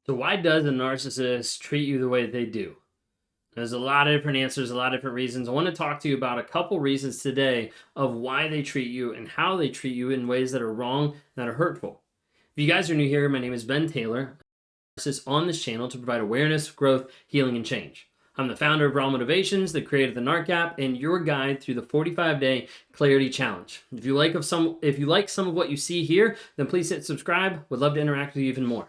So why does a narcissist treat you the way they do? There's a lot of different answers, a lot of different reasons. I want to talk to you about a couple reasons today of why they treat you and how they treat you in ways that are wrong, that are hurtful. If you guys are new here, my name is Ben Taylor. I'm on this channel to provide awareness, growth, healing, and change. I'm the founder of Raw Motivations, the creator of the Narc app, and your guide through the 45-day Clarity Challenge. If you like some of what you see here, then please hit subscribe. Would love to interact with you even more.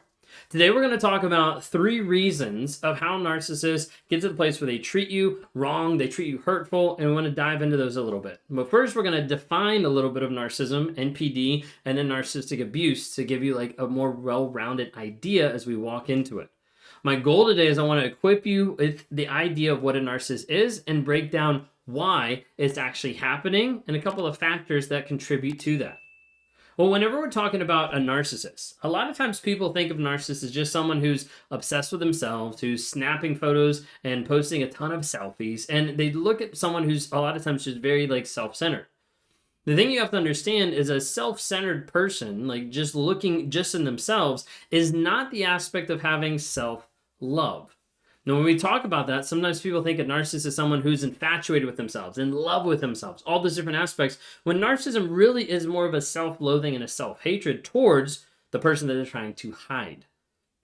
Today we're going to talk about 3 reasons of how narcissists get to the place where they treat you wrong, they treat you hurtful, and we want to dive into those a little bit. But first we're going to define a little bit of narcissism, NPD, and then narcissistic abuse to give you like a more well-rounded idea as we walk into it. My goal today is I want to equip you with the idea of what a narcissist is and break down why it's actually happening and a couple of factors that contribute to that. Well, whenever we're talking about a narcissist, a lot of times people think of narcissists as just someone who's obsessed with themselves, who's snapping photos and posting a ton of selfies, and they look at someone who's a lot of times just very like self-centered. The thing you have to understand is a self-centered person, like just looking just in themselves, is not the aspect of having self-love. Now, when we talk about that, sometimes people think a narcissist is someone who's infatuated with themselves, in love with themselves, all those different aspects, when narcissism really is more of a self-loathing and a self-hatred towards the person that they're trying to hide.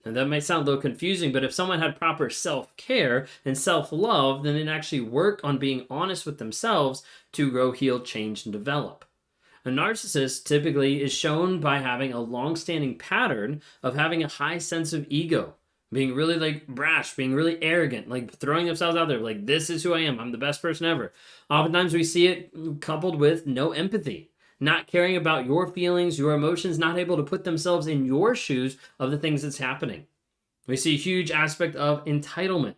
And that might sound a little confusing, but if someone had proper self-care and self-love, then they'd actually work on being honest with themselves to grow, heal, change, and develop. A narcissist typically is shown by having a long-standing pattern of having a high sense of ego, being really like brash, being really arrogant, like throwing themselves out there, like this is who I am, I'm the best person ever. Oftentimes we see it coupled with no empathy, not caring about your feelings, your emotions, not able to put themselves in your shoes of the things that's happening. We see a huge aspect of entitlement.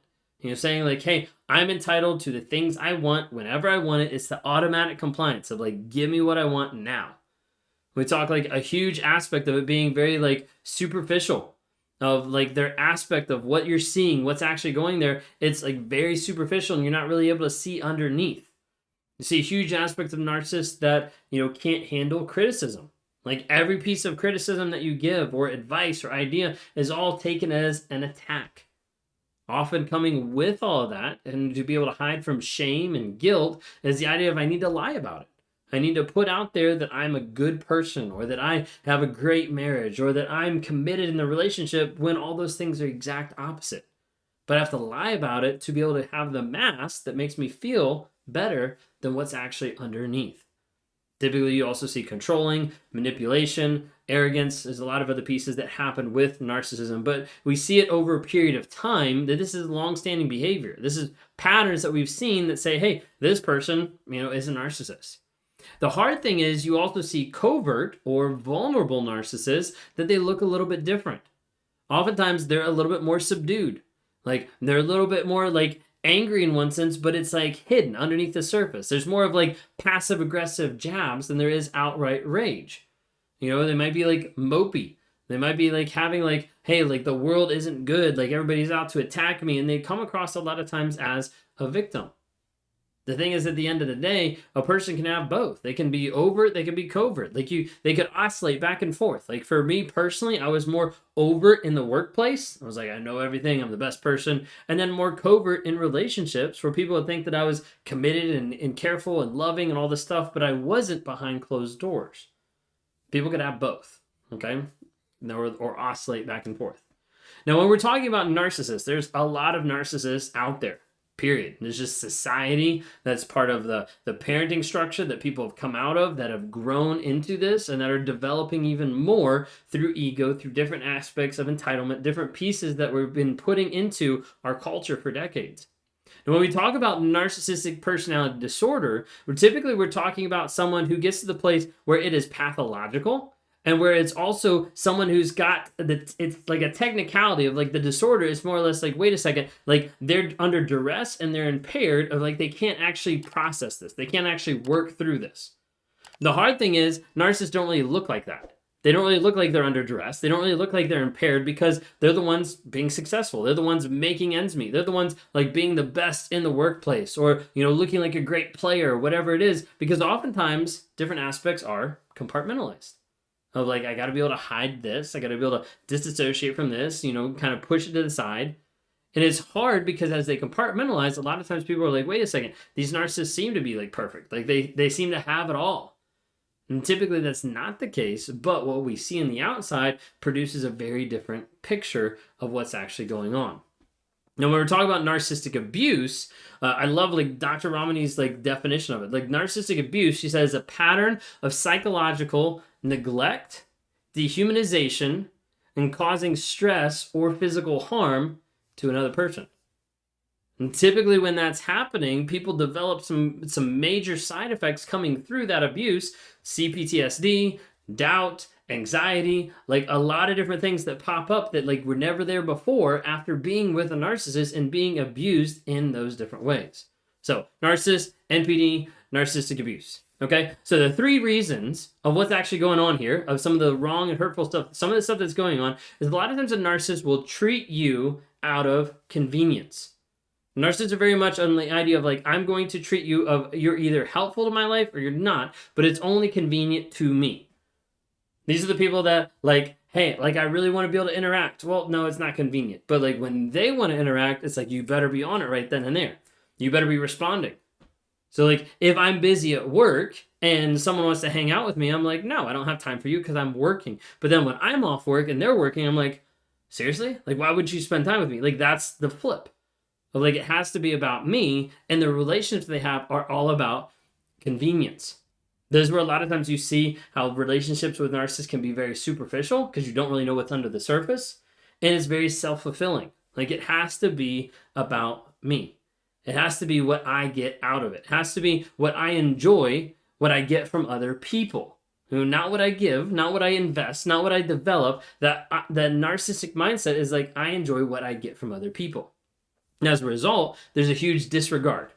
Saying like, hey, I'm entitled to the things I want whenever I want it. It's the automatic compliance of like, give me what I want now. We talk like a huge aspect of it being very like superficial, of like their aspect of what you're seeing, what's actually going there. It's like very superficial and you're not really able to see underneath. You see a huge aspect of narcissists that, can't handle criticism. Like every piece of criticism that you give or advice or idea is all taken as an attack. Often coming with all of that and to be able to hide from shame and guilt is the idea of I need to lie about it. I need to put out there that I'm a good person or that I have a great marriage or that I'm committed in the relationship when all those things are exact opposite. But I have to lie about it to be able to have the mask that makes me feel better than what's actually underneath. Typically, you also see controlling, manipulation, arrogance. There's a lot of other pieces that happen with narcissism, but we see it over a period of time that this is long-standing behavior. This is patterns that we've seen that say, hey, this person, is a narcissist. The hard thing is you also see covert or vulnerable narcissists that they look a little bit different. Oftentimes they're a little bit more subdued. Like they're a little bit more like angry in one sense, but it's like hidden underneath the surface. There's more of like passive aggressive jabs than there is outright rage. They might be like mopey. They might be like having like, hey, like the world isn't good. Like everybody's out to attack me. And they come across a lot of times as a victim. The thing is, at the end of the day, a person can have both. They can be overt, they can be covert. They could oscillate back and forth. Like for me personally, I was more overt in the workplace. I was like, I know everything, I'm the best person. And then more covert in relationships where people would think that I was committed and careful and loving and all this stuff, but I wasn't behind closed doors. People could have both, okay? Or oscillate back and forth. Now, when we're talking about narcissists, there's a lot of narcissists out there. Period. There's just society that's part of the parenting structure that people have come out of, that have grown into this, and that are developing even more through ego, through different aspects of entitlement, different pieces that we've been putting into our culture for decades. And when we talk about narcissistic personality disorder, we're talking about someone who gets to the place where it is pathological, and where it's also someone who's got it's like a technicality of like the disorder is more or less like, wait a second, like they're under duress and they're impaired of like they can't actually process this. They can't actually work through this. The hard thing is narcissists don't really look like that. They don't really look like they're under duress. They don't really look like they're impaired because they're the ones being successful. They're the ones making ends meet. They're the ones like being the best in the workplace or, looking like a great player or whatever it is, because oftentimes different aspects are compartmentalized. of like, I got to be able to hide this. I got to be able to disassociate from this, kind of push it to the side. And it's hard because as they compartmentalize, a lot of times people are like, wait a second, these narcissists seem to be like perfect. Like they seem to have it all. And typically that's not the case, but what we see in the outside produces a very different picture of what's actually going on. Now, when we're talking about narcissistic abuse, I love like Dr. Ramani's like definition of it. Like narcissistic abuse, she says, a pattern of psychological neglect, dehumanization, and causing stress or physical harm to another person. And typically when that's happening, people develop some major side effects coming through that abuse, CPTSD, doubt, anxiety, like a lot of different things that pop up that like were never there before after being with a narcissist and being abused in those different ways. So narcissist, NPD, narcissistic abuse. Okay, so the 3 reasons of what's actually going on here, of some of the wrong and hurtful stuff, some of the stuff that's going on, is a lot of times a narcissist will treat you out of convenience. Narcissists are very much on the idea of like, I'm going to treat you of you're either helpful to my life or you're not, but it's only convenient to me. These are the people that like, hey, like I really want to be able to interact. Well, no, it's not convenient. But like when they want to interact, it's like, you better be on it right then and there. You better be responding. So like if I'm busy at work and someone wants to hang out with me, I'm like, no, I don't have time for you because I'm working. But then when I'm off work and they're working, I'm like, seriously? Like, why would you spend time with me? Like, that's the flip. Of like, it has to be about me, and the relationships they have are all about convenience. This is where a lot of times you see how relationships with narcissists can be very superficial because you don't really know what's under the surface, and it's very self-fulfilling. Like, it has to be about me. It has to be what I get out of it. It has to be what I enjoy, what I get from other people. Not what I give, not what I invest, not what I develop. That narcissistic mindset is like, I enjoy what I get from other people. And as a result, there's a huge disregard.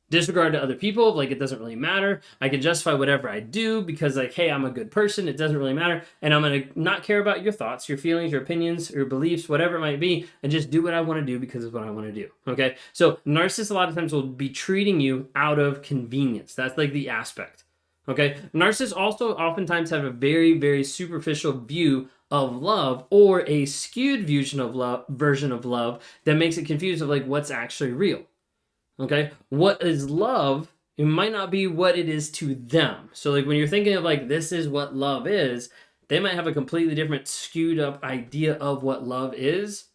Disregard to other people, like it doesn't really matter. I can justify whatever I do because like, hey, I'm a good person. It doesn't really matter. And I'm going to not care about your thoughts, your feelings, your opinions, your beliefs, whatever it might be, and just do what I want to do because it's what I want to do. Okay. So narcissists a lot of times will be treating you out of convenience. That's like the aspect. Okay. Narcissists also oftentimes have a very, very superficial view of love, or a skewed version of love that makes it confused of like what's actually real. Okay, what is love? It might not be what it is to them. So like when you're thinking of like, this is what love is, they might have a completely different skewed up idea of what love is.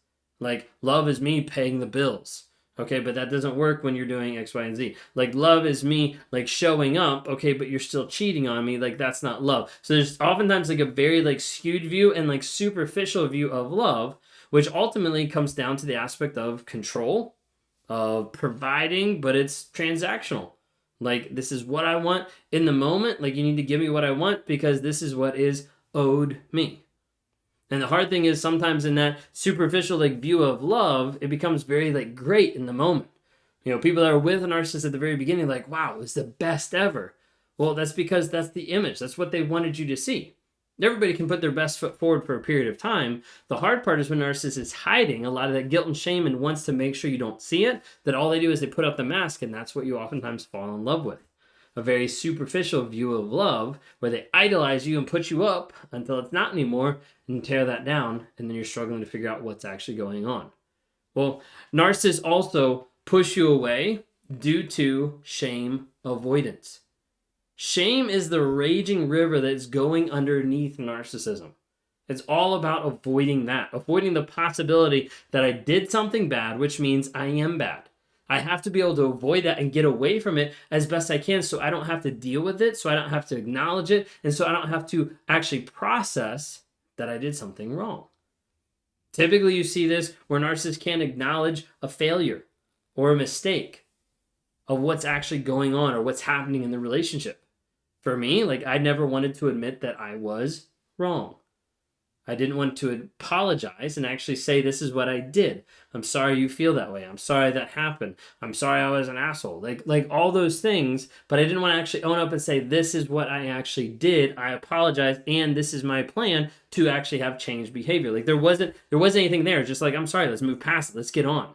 Like, love is me paying the bills. Okay, but that doesn't work when you're doing X, Y, and Z. Like, love is me like showing up. Okay, but you're still cheating on me. Like, that's not love. So there's oftentimes like a very like skewed view and like superficial view of love, which ultimately comes down to the aspect of control, of providing, but it's transactional. Like, this is what I want in the moment. Like, you need to give me what I want because this is what is owed me. And the hard thing is sometimes in that superficial like view of love, it becomes very like great in the moment. You know, people that are with a narcissist at the very beginning, like, wow, it's the best ever. Well, that's because that's the image. That's what they wanted you to see. Everybody can put their best foot forward for a period of time. The hard part is when a narcissist is hiding a lot of that guilt and shame and wants to make sure you don't see it, that all they do is they put up the mask, and that's what you oftentimes fall in love with. A very superficial view of love where they idolize you and put you up until it's not anymore and tear that down, and then you're struggling to figure out what's actually going on. Well, narcissists also push you away due to shame avoidance. Shame is the raging river that's going underneath narcissism. It's all about avoiding that, avoiding the possibility that I did something bad, which means I am bad. I have to be able to avoid that and get away from it as best I can so I don't have to deal with it, so I don't have to acknowledge it, and so I don't have to actually process that I did something wrong. Typically, you see this where narcissists can't acknowledge a failure or a mistake of what's actually going on or what's happening in the relationship. For me, like, I never wanted to admit that I was wrong. I didn't want to apologize and actually say, this is what I did. I'm sorry you feel that way. I'm sorry that happened. I'm sorry I was an asshole. Like all those things, but I didn't want to actually own up and say, this is what I actually did. I apologize, and this is my plan to actually have changed behavior. Like there wasn't anything there. Just like, I'm sorry, let's move past it. Let's get on.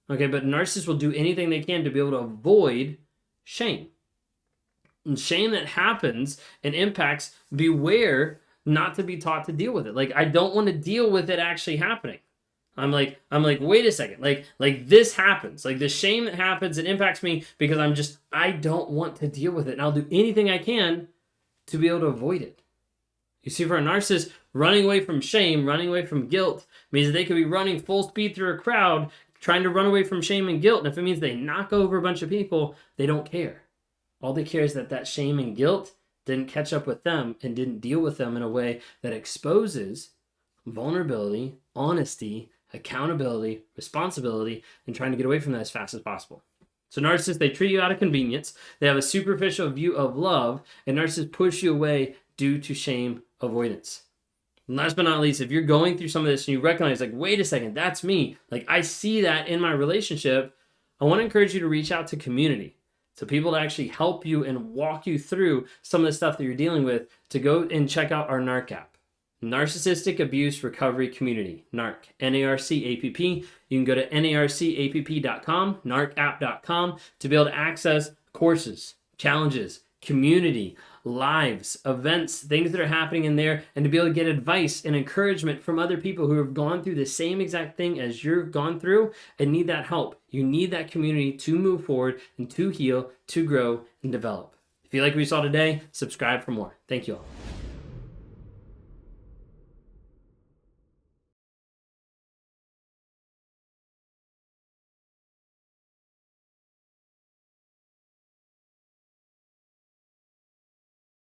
Okay, but narcissists will do anything they can to be able to avoid shame. And shame that happens and impacts, beware not to be taught to deal with it. Like, I don't want to deal with it actually happening. I'm like, wait a second. Like this happens. Like the shame that happens, it impacts me because I don't want to deal with it. And I'll do anything I can to be able to avoid it. You see, for a narcissist, running away from shame, running away from guilt means that they could be running full speed through a crowd, trying to run away from shame and guilt. And if it means they knock over a bunch of people, they don't care. All they care is that shame and guilt didn't catch up with them and didn't deal with them in a way that exposes vulnerability, honesty, accountability, responsibility, and trying to get away from that as fast as possible. So narcissists, they treat you out of convenience. They have a superficial view of love, and narcissists push you away due to shame avoidance. And last but not least, if you're going through some of this and you recognize, like, wait a second, that's me. Like, I see that in my relationship. I want to encourage you to reach out to community. So people to actually help you and walk you through some of the stuff that you're dealing with, to go and check out our NARC app. Narcissistic Abuse Recovery Community, NARC, N-A-R-C-A-P-P. You can go to narcapp.com, narcapp.com, to be able to access courses, challenges, community, lives, events, things that are happening in there, and to be able to get advice and encouragement from other people who have gone through the same exact thing as you've gone through and need that help. You need that community to move forward and to heal, to grow, and develop. If you like what you saw today, subscribe for more. Thank you all.